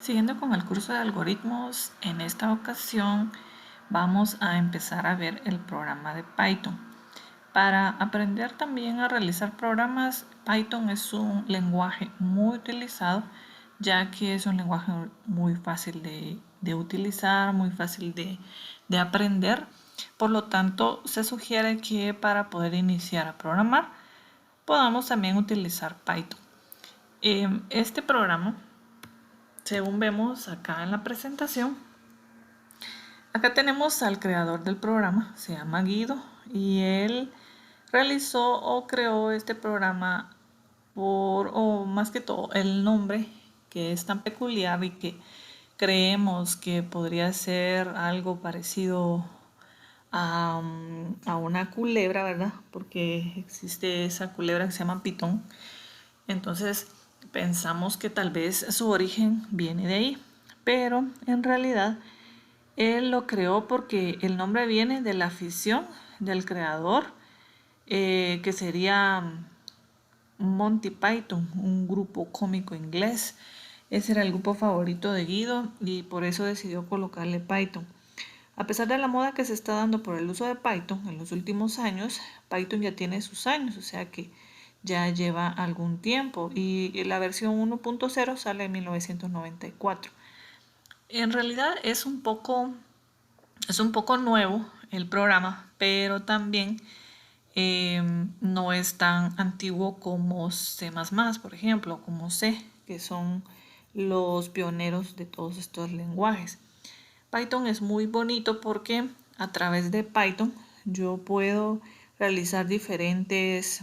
Siguiendo con el curso de algoritmos, en esta ocasión vamos a empezar a ver el programa de Python. Para aprender también a realizar programas, Python es un lenguaje muy utilizado, ya que es un lenguaje muy fácil de utilizar, muy fácil de aprender. Por lo tanto, se sugiere que para poder iniciar a programar, podamos también utilizar Python. Este programa, según vemos acá en la presentación, acá tenemos al creador del programa, se llama Guido, y él realizó o creó este programa o más que todo, el nombre que es tan peculiar y que creemos que podría ser algo parecido a una culebra, ¿verdad? Porque existe esa culebra que se llama pitón. Entonces pensamos que tal vez su origen viene de ahí, pero en realidad él lo creó porque el nombre viene de la afición del creador, que sería Monty Python, un grupo cómico inglés. Ese era el grupo favorito de Guido y por eso decidió colocarle Python. A pesar de la moda que se está dando por el uso de Python en los últimos años, Python ya tiene sus años, o sea que ya lleva algún tiempo y la versión 1.0 sale en 1994. En realidad es un poco nuevo el programa, pero también no es tan antiguo como C++, por ejemplo, como C, que son los pioneros de todos estos lenguajes. Python es muy bonito porque a través de Python yo puedo realizar diferentes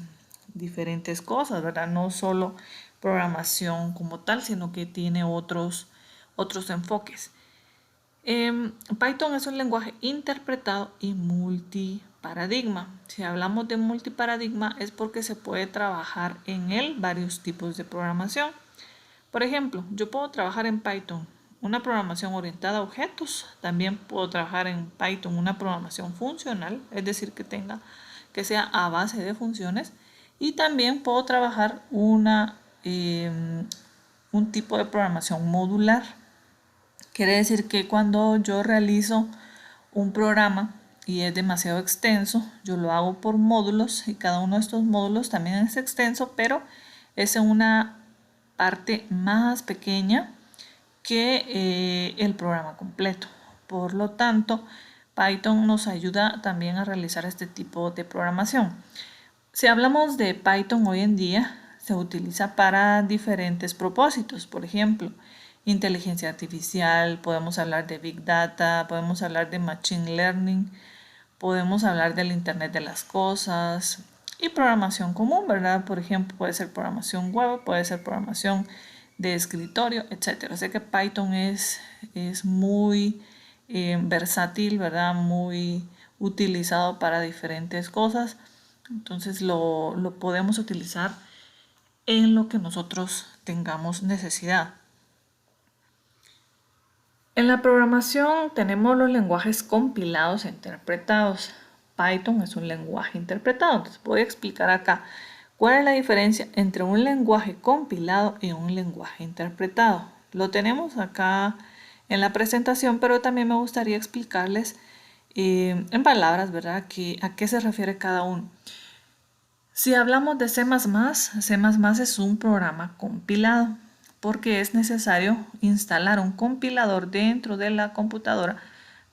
cosas, ¿verdad? No solo programación como tal, sino que tiene otros enfoques. Python es un lenguaje interpretado y multiparadigma. Si hablamos de multiparadigma es porque se puede trabajar en él varios tipos de programación. Por ejemplo, yo puedo trabajar en Python una programación orientada a objetos. También puedo trabajar en Python una programación funcional, es decir, que sea a base de funciones. Y también puedo trabajar un tipo de programación modular. Quiere decir que cuando yo realizo un programa y es demasiado extenso, yo lo hago por módulos y cada uno de estos módulos también es extenso, pero es en una parte más pequeña que el programa completo. Por lo tanto, Python nos ayuda también a realizar este tipo de programación. Si hablamos de Python hoy en día, se utiliza para diferentes propósitos. Por ejemplo, inteligencia artificial, podemos hablar de Big Data, podemos hablar de Machine Learning, podemos hablar del Internet de las Cosas y programación común, ¿verdad? Por ejemplo, puede ser programación web, puede ser programación de escritorio, etcétera. Sé que Python es muy versátil, ¿verdad? Muy utilizado para diferentes cosas. Entonces lo podemos utilizar en lo que nosotros tengamos necesidad. En la programación tenemos los lenguajes compilados e interpretados. Python es un lenguaje interpretado. Entonces voy a explicar acá cuál es la diferencia entre un lenguaje compilado y un lenguaje interpretado. Lo tenemos acá en la presentación, pero también me gustaría explicarles en palabras, ¿verdad? ¿A qué se refiere cada uno? Si hablamos de C++, C++ es un programa compilado porque es necesario instalar un compilador dentro de la computadora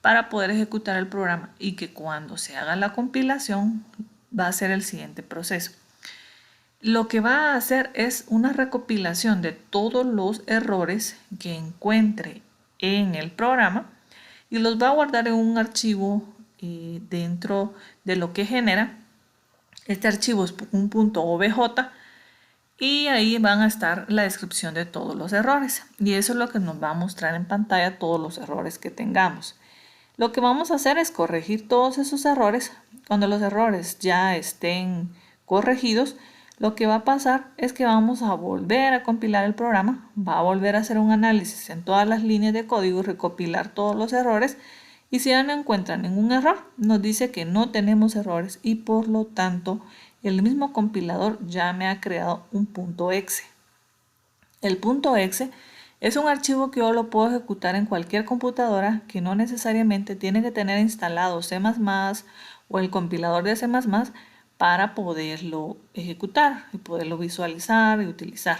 para poder ejecutar el programa y que cuando se haga la compilación va a ser el siguiente proceso. Lo que va a hacer es una recopilación de todos los errores que encuentre en el programa y los va a guardar en un archivo dentro de lo que genera. Este archivo es un .obj y ahí van a estar la descripción de todos los errores. Y eso es lo que nos va a mostrar en pantalla todos los errores que tengamos. Lo que vamos a hacer es corregir todos esos errores. Cuando los errores ya estén corregidos, lo que va a pasar es que vamos a volver a compilar el programa, va a volver a hacer un análisis en todas las líneas de código y recopilar todos los errores. Y si ya no encuentra ningún error, nos dice que no tenemos errores y por lo tanto el mismo compilador ya me ha creado un .exe. El .exe Es un archivo que yo lo puedo ejecutar en cualquier computadora, que no necesariamente tiene que tener instalado C++ o el compilador de C++ para poderlo ejecutar y poderlo visualizar y utilizar.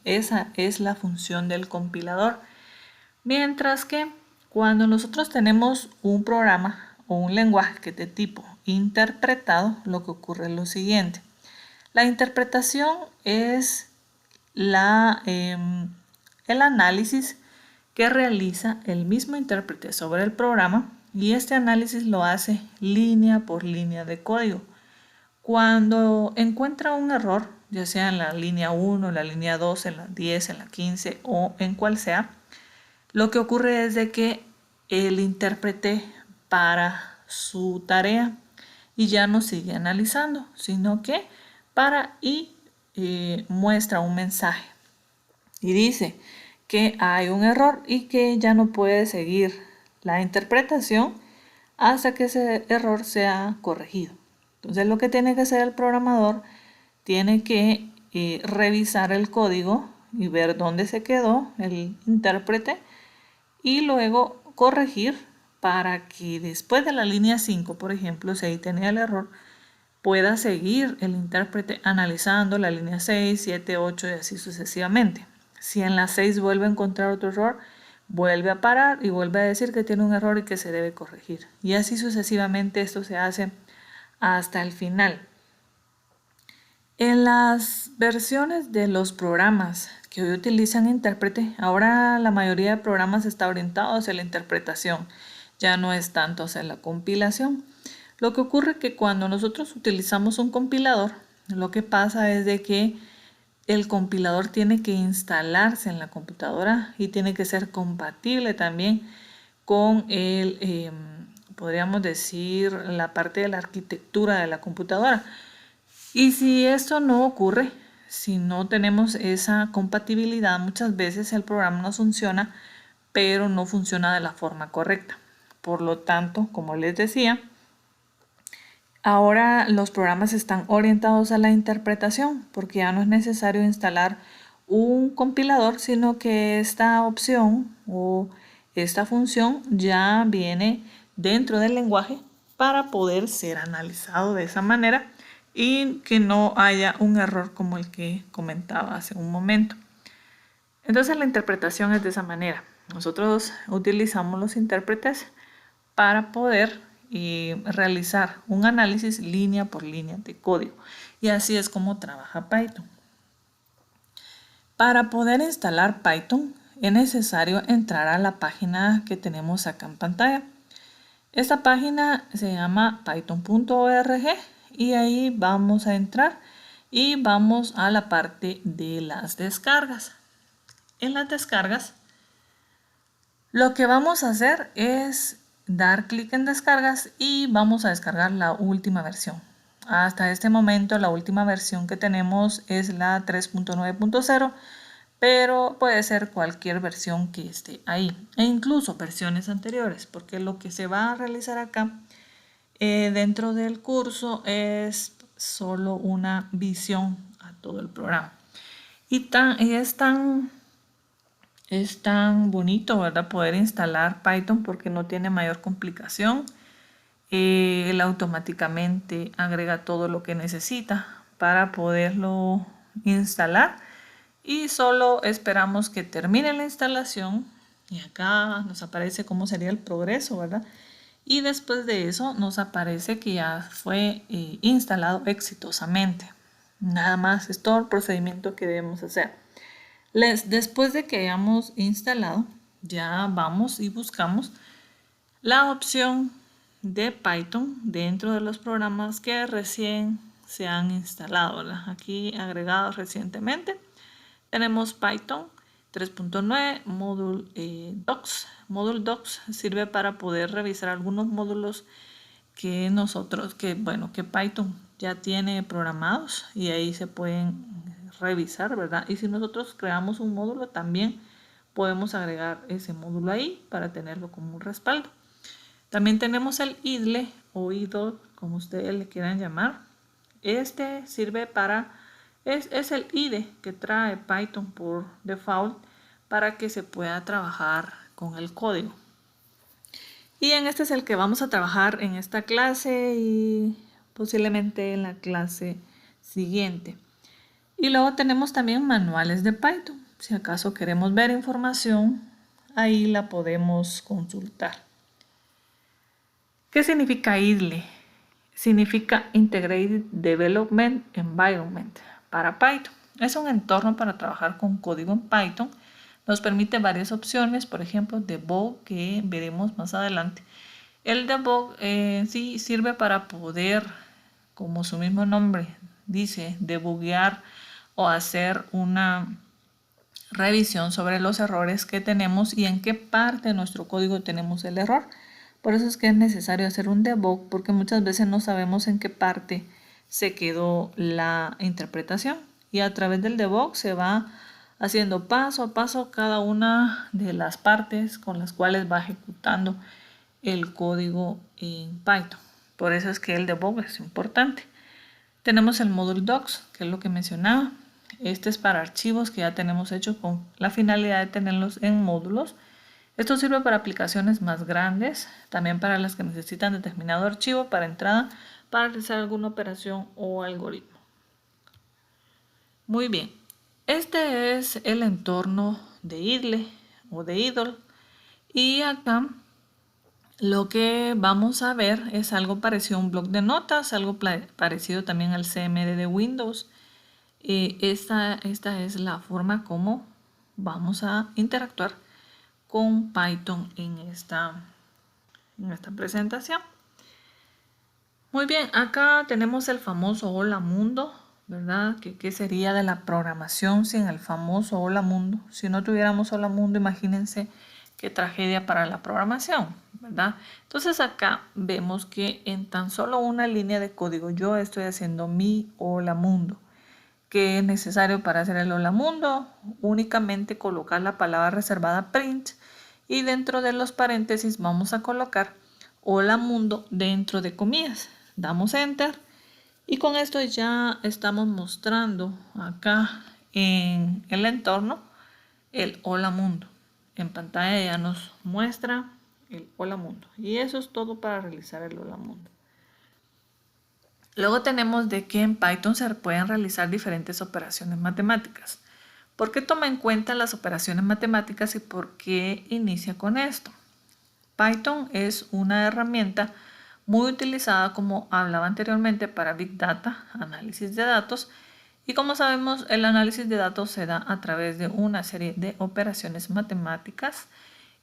Esa es la función del compilador. Mientras que cuando nosotros tenemos un programa o un lenguaje que es de tipo interpretado, lo que ocurre es lo siguiente. La interpretación es el análisis que realiza el mismo intérprete sobre el programa, y este análisis lo hace línea por línea de código. Cuando encuentra un error, ya sea en la línea 1, en la línea 2, en la 10, en la 15 o en cual sea, lo que ocurre es de que el intérprete para su tarea y ya no sigue analizando, sino que para y muestra un mensaje y dice que hay un error y que ya no puede seguir la interpretación hasta que ese error sea corregido. Entonces lo que tiene que hacer el programador, tiene que revisar el código y ver dónde se quedó el intérprete y luego corregir para que después de la línea 5, por ejemplo, si ahí tenía el error, pueda seguir el intérprete analizando la línea 6, 7, 8 y así sucesivamente. Si en la 6 vuelve a encontrar otro error, vuelve a parar y vuelve a decir que tiene un error y que se debe corregir. Y así sucesivamente esto se hace hasta el final. En las versiones de los programas que hoy utilizan intérprete, ahora la mayoría de programas está orientado hacia la interpretación, ya no es tanto hacia la compilación. Lo que ocurre es que cuando nosotros utilizamos un compilador, lo que pasa es de que el compilador tiene que instalarse en la computadora y tiene que ser compatible también con podríamos decir, la parte de la arquitectura de la computadora. Y si esto no ocurre, si no tenemos esa compatibilidad, muchas veces el programa no funciona, pero no funciona de la forma correcta. Por lo tanto, como les decía, ahora los programas están orientados a la interpretación, porque ya no es necesario instalar un compilador, sino que esta opción o esta función ya viene dentro del lenguaje para poder ser analizado de esa manera y que no haya un error como el que comentaba hace un momento. Entonces la interpretación es de esa manera. Nosotros utilizamos los intérpretes para poder realizar un análisis línea por línea de código. Y así es como trabaja Python. Para poder instalar Python es necesario entrar a la página que tenemos acá en pantalla. Esta página se llama python.org y ahí vamos a entrar y vamos a la parte de las descargas. En las descargas lo que vamos a hacer es dar clic en descargas y vamos a descargar la última versión. Hasta este momento la última versión que tenemos es la 3.9.0, pero puede ser cualquier versión que esté ahí e incluso versiones anteriores, porque lo que se va a realizar acá dentro del curso es solo una visión a todo el programa. Y es tan bonito, ¿verdad? Poder instalar Python porque no tiene mayor complicación. Él automáticamente agrega todo lo que necesita para poderlo instalar. Y solo esperamos que termine la instalación. Y acá nos aparece cómo sería el progreso, ¿verdad? Y después de eso nos aparece que ya fue instalado exitosamente. Nada más, es todo el procedimiento que debemos hacer. Después de que hayamos instalado, ya vamos y buscamos la opción de Python dentro de los programas que recién se han instalado, ¿verdad? Aquí agregados recientemente tenemos Python 3.9 Module Docs. Module Docs sirve para poder revisar algunos módulos que que Python ya tiene programados y ahí se pueden revisar, ¿verdad? Y si nosotros creamos un módulo, también podemos agregar ese módulo ahí para tenerlo como un respaldo. También tenemos el idle o idle, como ustedes le quieran llamar. Este sirve es el IDE que trae Python por default para que se pueda trabajar con el código. Y en este es el que vamos a trabajar en esta clase y posiblemente en la clase siguiente. Y luego tenemos también manuales de Python. Si acaso queremos ver información, ahí la podemos consultar. ¿Qué significa IDLE? Significa Integrated Development Environment para Python. Es un entorno para trabajar con código en Python. Nos permite varias opciones, por ejemplo, debug, que veremos más adelante. El debug sí sirve para poder, como su mismo nombre dice, debuguear o hacer una revisión sobre los errores que tenemos y en qué parte de nuestro código tenemos el error. Por eso es que es necesario hacer un debug, porque muchas veces no sabemos en qué parte se quedó la interpretación. Y a través del debug se va haciendo paso a paso cada una de las partes con las cuales va ejecutando el código en Python. Por eso es que el debug es importante. Tenemos el módulo docs, que es lo que mencionaba. Este es para archivos que ya tenemos hechos con la finalidad de tenerlos en módulos. Esto sirve para aplicaciones más grandes, también para las que necesitan determinado archivo para entrada, para realizar alguna operación o algoritmo. Muy bien, este es el entorno de IDLE o de IDLE. Y acá lo que vamos a ver es algo parecido a un bloc de notas, algo parecido también al CMD de Windows. Esta es la forma como vamos a interactuar con Python en esta presentación. Muy bien, acá tenemos el famoso Hola Mundo, ¿verdad? ¿Qué sería de la programación sin el famoso Hola Mundo? Si no tuviéramos Hola Mundo, imagínense qué tragedia para la programación, ¿verdad? Entonces acá vemos que en tan solo una línea de código yo estoy haciendo mi Hola Mundo. ¿Qué es necesario para hacer el Hola Mundo? Únicamente colocar la palabra reservada print y dentro de los paréntesis vamos a colocar Hola Mundo dentro de comillas. Damos Enter y con esto ya estamos mostrando acá en el entorno el Hola Mundo. En pantalla ya nos muestra el Hola Mundo y eso es todo para realizar el Hola Mundo. Luego tenemos de que en Python se pueden realizar diferentes operaciones matemáticas. ¿Por qué toma en cuenta las operaciones matemáticas y por qué inicia con esto? Python es una herramienta muy utilizada, como hablaba anteriormente, para Big Data, análisis de datos. Y como sabemos, el análisis de datos se da a través de una serie de operaciones matemáticas.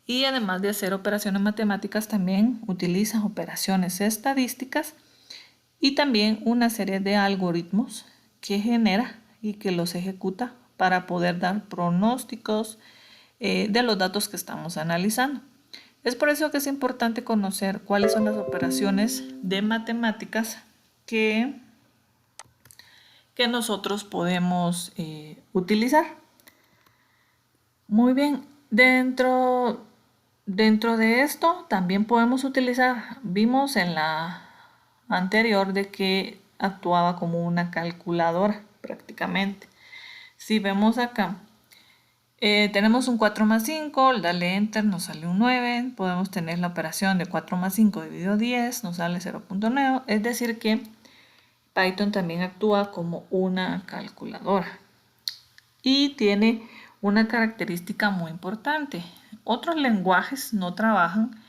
Y además de hacer operaciones matemáticas, también utiliza operaciones estadísticas y también una serie de algoritmos que genera y que los ejecuta para poder dar pronósticos de los datos que estamos analizando. Es por eso que es importante conocer cuáles son las operaciones de matemáticas que nosotros podemos utilizar. Muy bien, dentro de esto también podemos utilizar, vimos en la anterior de que actuaba como una calculadora prácticamente. Si vemos acá, tenemos un 4 más 5, darle Enter nos sale un 9, podemos tener la operación de 4 más 5 dividido 10, nos sale 0.9, es decir que Python también actúa como una calculadora y tiene una característica muy importante. Otros lenguajes no trabajan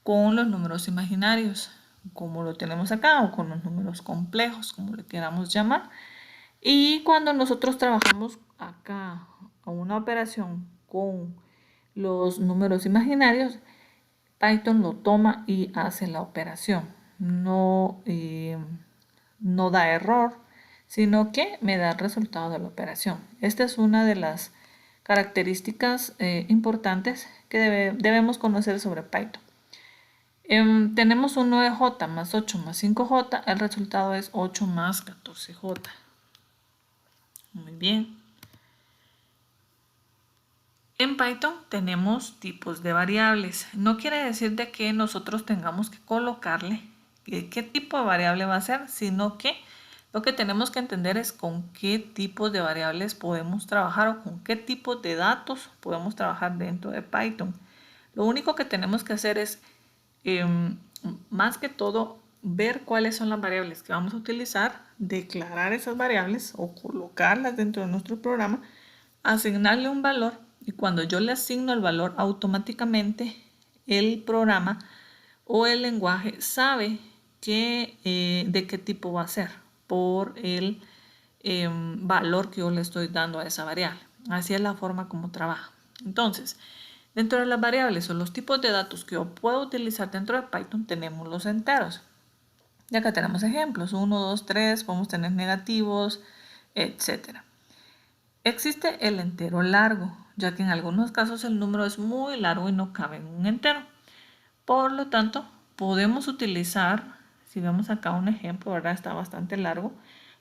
con los números imaginarios, como lo tenemos acá, o con los números complejos, como le queramos llamar. Y cuando nosotros trabajamos acá a una operación con los números imaginarios, Python lo toma y hace la operación. No da error, sino que me da el resultado de la operación. Esta es una de las características importantes que debemos conocer sobre Python. Tenemos un 9J más 8 más 5J, el resultado es 8 más 14J. Muy bien. En Python tenemos tipos de variables. No quiere decir de que nosotros tengamos que colocarle qué tipo de variable va a ser, sino que lo que tenemos que entender es con qué tipos de variables podemos trabajar o con qué tipos de datos podemos trabajar dentro de Python. Lo único que tenemos que hacer es, más que todo, ver cuáles son las variables que vamos a utilizar, declarar esas variables o colocarlas dentro de nuestro programa, asignarle un valor y cuando yo le asigno el valor, automáticamente el programa o el lenguaje sabe de qué tipo va a ser por el valor que yo le estoy dando a esa variable. Así es la forma como trabaja. Entonces, dentro de las variables o los tipos de datos que yo puedo utilizar dentro de Python tenemos los enteros. Y acá tenemos ejemplos, 1, 2, 3, podemos tener negativos, etc. Existe el entero largo, ya que en algunos casos el número es muy largo y no cabe en un entero. Por lo tanto, podemos utilizar, si vemos acá un ejemplo, ¿verdad? Está bastante largo.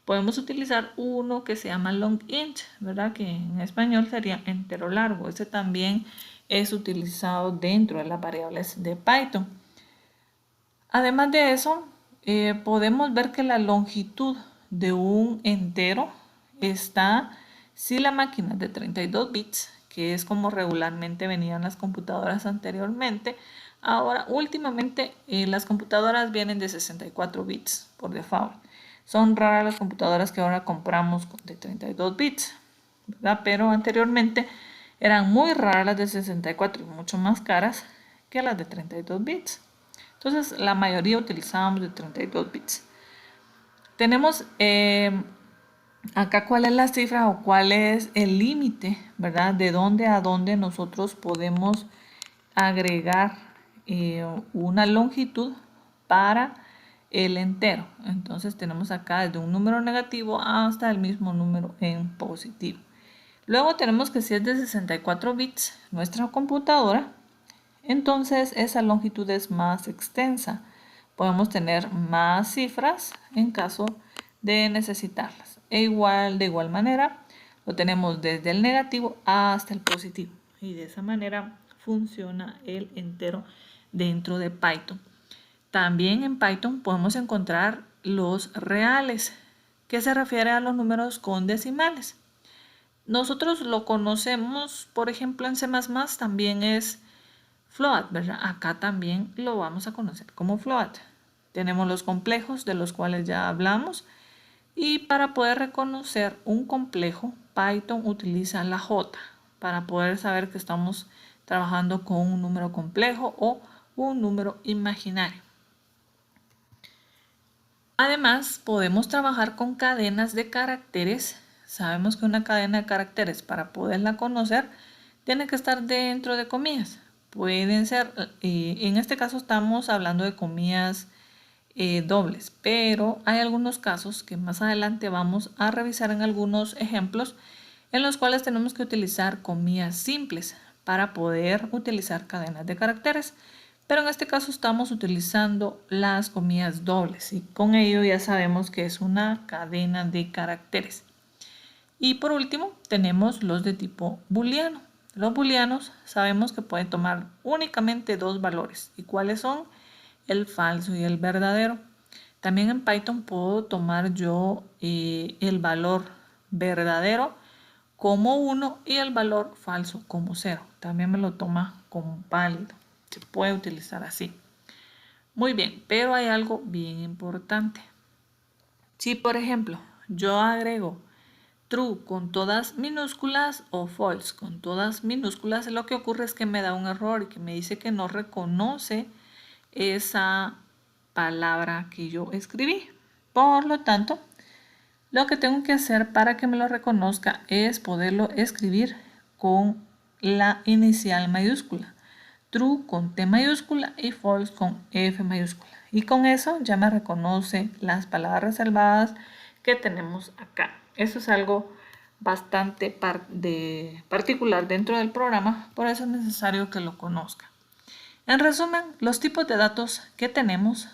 Podemos utilizar uno que se llama long int, ¿verdad? Que en español sería entero largo. Este también es utilizado dentro de las variables de Python. Además de eso, podemos ver que la longitud de un entero está, si la máquina es de 32 bits, que es como regularmente venían las computadoras anteriormente, ahora últimamente las computadoras vienen de 64 bits por default. Son raras las computadoras que ahora compramos de 32 bits, ¿verdad? Pero anteriormente eran muy raras las de 64 y mucho más caras que las de 32 bits. Entonces, la mayoría utilizábamos de 32 bits. Tenemos acá cuál es la cifra o cuál es el límite, ¿verdad? De dónde a dónde nosotros podemos agregar una longitud para el entero. Entonces, tenemos acá desde un número negativo hasta el mismo número en positivo. Luego tenemos que si es de 64 bits nuestra computadora, entonces esa longitud es más extensa. Podemos tener más cifras en caso de necesitarlas. De igual manera, lo tenemos desde el negativo hasta el positivo. Y de esa manera funciona el entero dentro de Python. También en Python podemos encontrar los reales, que se refiere a los números con decimales. Nosotros lo conocemos, por ejemplo, en C++ también es float, ¿verdad? Acá también lo vamos a conocer como float. Tenemos los complejos de los cuales ya hablamos y para poder reconocer un complejo, Python utiliza la J para poder saber que estamos trabajando con un número complejo o un número imaginario. Además, podemos trabajar con cadenas de caracteres. Sabemos que una cadena de caracteres, para poderla conocer, tiene que estar dentro de comillas. Pueden ser, en este caso estamos hablando de comillas dobles, pero hay algunos casos que más adelante vamos a revisar en algunos ejemplos en los cuales tenemos que utilizar comillas simples para poder utilizar cadenas de caracteres. Pero en este caso estamos utilizando las comillas dobles y con ello ya sabemos que es una cadena de caracteres. Y por último tenemos los de tipo booleano. Los booleanos sabemos que pueden tomar únicamente dos valores. ¿Y cuáles son? El falso y el verdadero. También en Python puedo tomar yo el valor verdadero como 1 y el valor falso como 0. También me lo toma como válido. Se puede utilizar así. Muy bien, pero hay algo bien importante. Si por ejemplo yo agrego true con todas minúsculas o false con todas minúsculas, lo que ocurre es que me da un error y que me dice que no reconoce esa palabra que yo escribí. Por lo tanto, lo que tengo que hacer para que me lo reconozca es poderlo escribir con la inicial mayúscula. True con T mayúscula y false con F mayúscula. Y con eso ya me reconoce las palabras reservadas que tenemos acá. Eso es algo bastante particular dentro del programa, por eso es necesario que lo conozca. En resumen, los tipos de datos que tenemos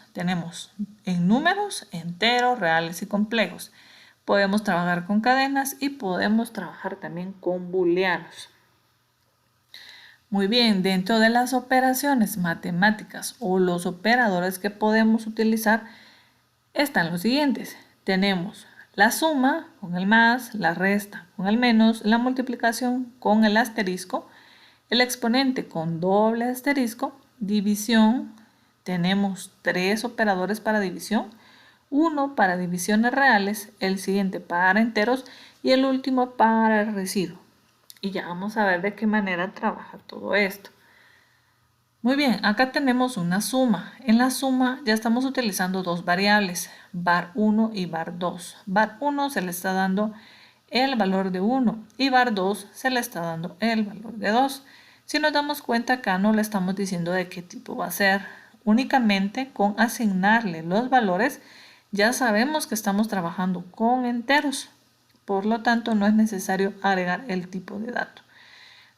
en números, enteros, reales y complejos. Podemos trabajar con cadenas y podemos trabajar también con booleanos. Muy bien, dentro de las operaciones matemáticas o los operadores que podemos utilizar están los siguientes. Tenemos La suma con el más, la resta con el menos, la multiplicación con el asterisco, el exponente con doble asterisco, división, tenemos 3 operadores para división, uno para divisiones reales, el siguiente para enteros y el último para el residuo. Y ya vamos a ver de qué manera trabaja todo esto. Muy bien, acá tenemos una suma. En la suma ya estamos utilizando dos variables, var1 y var2. Var1 se le está dando el valor de 1 y var2 se le está dando el valor de 2. Si nos damos cuenta, acá no le estamos diciendo de qué tipo va a ser. Únicamente con asignarle los valores ya sabemos que estamos trabajando con enteros. Por lo tanto, no es necesario agregar el tipo de dato.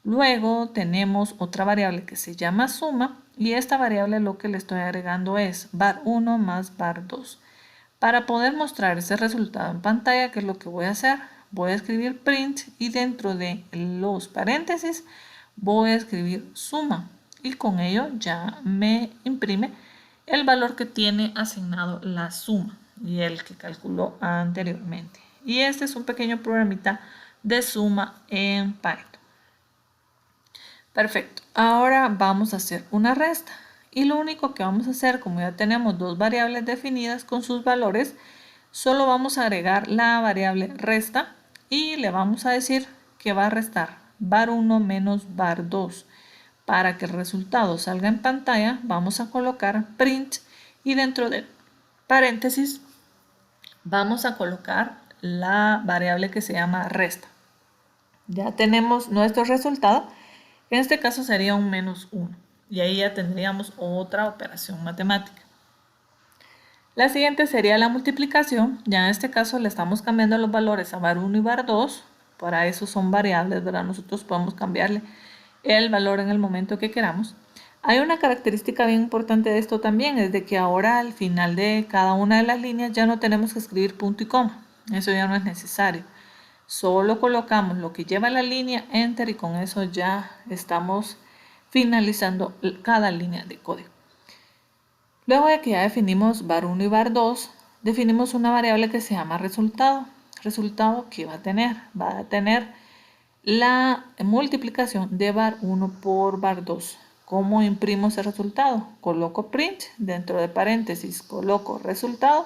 Luego tenemos otra variable que se llama suma y esta variable lo que le estoy agregando es var1 más var2. Para poder mostrar ese resultado en pantalla, ¿qué es lo que voy a hacer? Voy a escribir print y dentro de los paréntesis voy a escribir suma y con ello ya me imprime el valor que tiene asignado la suma y el que calculó anteriormente. Y este es un pequeño programita de suma en Python. Perfecto, ahora vamos a hacer una resta y lo único que vamos a hacer, como ya tenemos dos variables definidas con sus valores, solo vamos a agregar la variable resta y le vamos a decir que va a restar var1 menos var2. Para que el resultado salga en pantalla vamos a colocar print y dentro de paréntesis vamos a colocar la variable que se llama resta. Ya tenemos nuestro resultado. En este caso sería un menos 1 y ahí ya tendríamos otra operación matemática. La siguiente sería la multiplicación. Ya en este caso le estamos cambiando los valores a var1 y var2. Para eso son variables, ¿verdad? Nosotros podemos cambiarle el valor en el momento que queramos. Hay una característica bien importante de esto también, es de que ahora al final de cada una de las líneas ya no tenemos que escribir punto y coma. Eso ya no es necesario. Solo colocamos lo que lleva la línea enter y con eso ya estamos finalizando cada línea de código. Luego de que ya definimos var1 y var2, definimos una variable que se llama resultado. Resultado que va a tener la multiplicación de var1 por var2. ¿Cómo imprimo ese resultado? Coloco print, dentro de paréntesis coloco resultado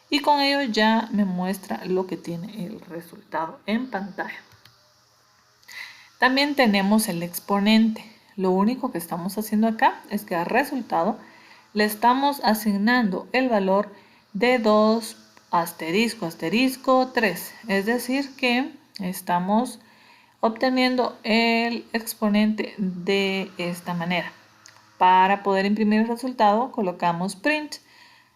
y con ello ya me muestra lo que tiene el resultado en pantalla. También tenemos el exponente. Lo único que estamos haciendo acá es que al resultado le estamos asignando el valor de 2 asterisco asterisco 3. Es decir que estamos obteniendo el exponente de esta manera. Para poder imprimir el resultado colocamos print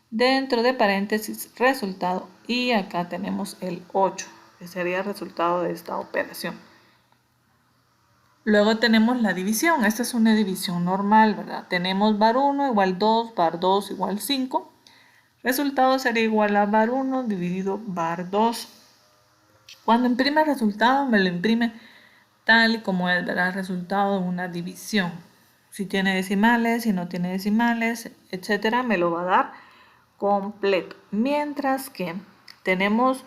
dentro de paréntesis resultado y acá tenemos el 8 que sería el resultado de esta operación. Luego tenemos la división. Esta es una división normal, ¿verdad? Tenemos var1 igual 2, var2 igual 5. Resultado sería igual a var1 dividido var2. Cuando imprime el resultado me lo imprime tal y como es, ¿verdad? El resultado de una división. Si tiene decimales, si no tiene decimales, etcétera, me lo va a dar completo. Mientras que tenemos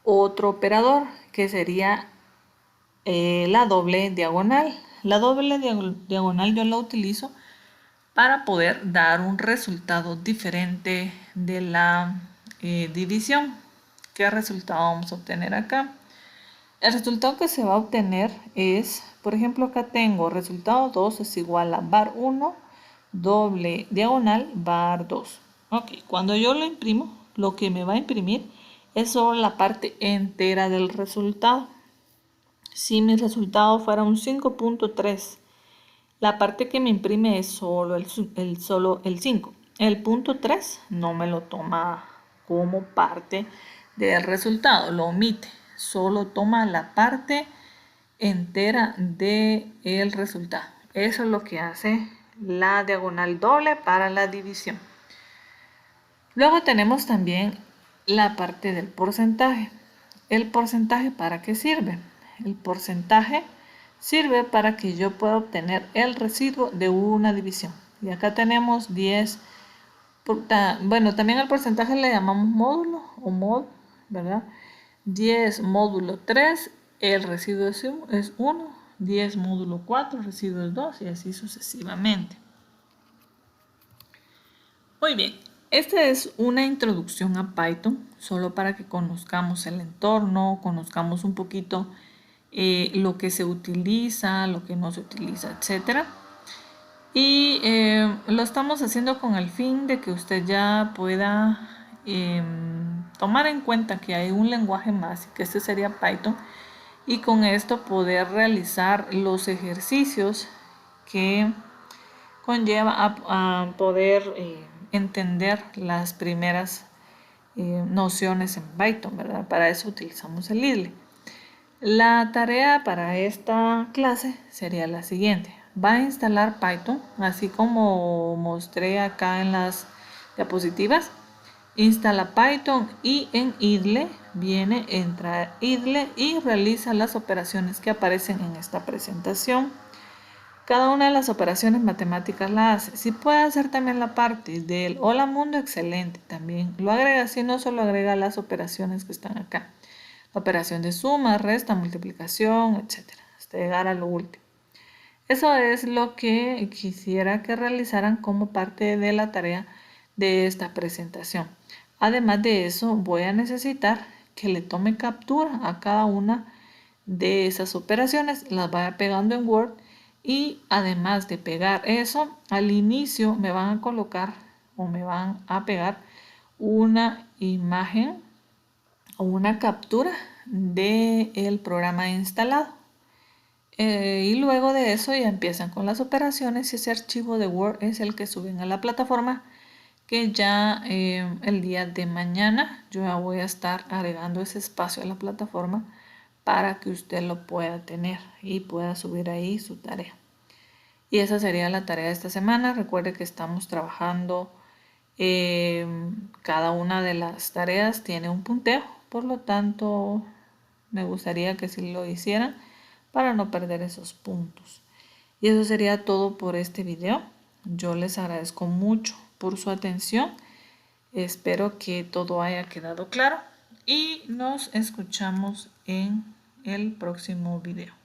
otro operador que sería la doble diagonal. La doble diagonal yo la utilizo para poder dar un resultado diferente de la división. ¿Qué resultado vamos a obtener acá? El resultado que se va a obtener es, por ejemplo, acá tengo resultado 2 es igual a var1 doble diagonal var2. Ok, cuando yo lo imprimo, lo que me va a imprimir es solo la parte entera del resultado. Si mi resultado fuera un 5.3, la parte que me imprime es solo el 5. El punto 3 no me lo toma como parte del resultado, lo omite. Solo toma la parte entera del resultado. Eso es lo que hace la diagonal doble para la división. Luego tenemos también la parte del porcentaje. ¿El porcentaje para qué sirve? El porcentaje sirve para que yo pueda obtener el residuo de una división. Y acá tenemos 10. Bueno, también al porcentaje le llamamos módulo o mod, ¿verdad? 10 módulo 3, el residuo es 1, 10 módulo 4, el residuo es 2 y así sucesivamente. Muy bien, esta es una introducción a Python, solo para que conozcamos el entorno, conozcamos un poquito lo que se utiliza, lo que no se utiliza, etc. Y lo estamos haciendo con el fin de que usted ya pueda tomar en cuenta que hay un lenguaje más y que este sería Python, y con esto poder realizar los ejercicios que conlleva a poder entender las primeras nociones en Python, ¿verdad? Para eso utilizamos el IDLE. La tarea para esta clase sería la siguiente. Va a instalar Python, así como mostré acá en las diapositivas. Instala Python y en IDLE viene, entra IDLE y realiza las operaciones que aparecen en esta presentación. Cada una de las operaciones matemáticas la hace. Si puede hacer también la parte del hola mundo, excelente. También lo agrega, si no, solo agrega las operaciones que están acá. La operación de suma, resta, multiplicación, etc. Hasta llegar a lo último. Eso es lo que quisiera que realizaran como parte de la tarea de esta presentación. Además de eso, voy a necesitar que le tome captura a cada una de esas operaciones, las vaya pegando en Word, y además de pegar eso, al inicio me van a colocar o me van a pegar una imagen o una captura del programa instalado. Y luego de eso ya empiezan con las operaciones y ese archivo de Word es el que suben a la plataforma, que ya el día de mañana yo ya voy a estar agregando ese espacio a la plataforma para que usted lo pueda tener y pueda subir ahí su tarea. Y esa sería la tarea de esta semana. Recuerde que estamos trabajando, cada una de las tareas tiene un punteo, por lo tanto me gustaría que sí lo hicieran para no perder esos puntos. Y eso sería todo por este video. Yo les agradezco mucho por su atención. Espero que todo haya quedado claro y nos escuchamos en el próximo video.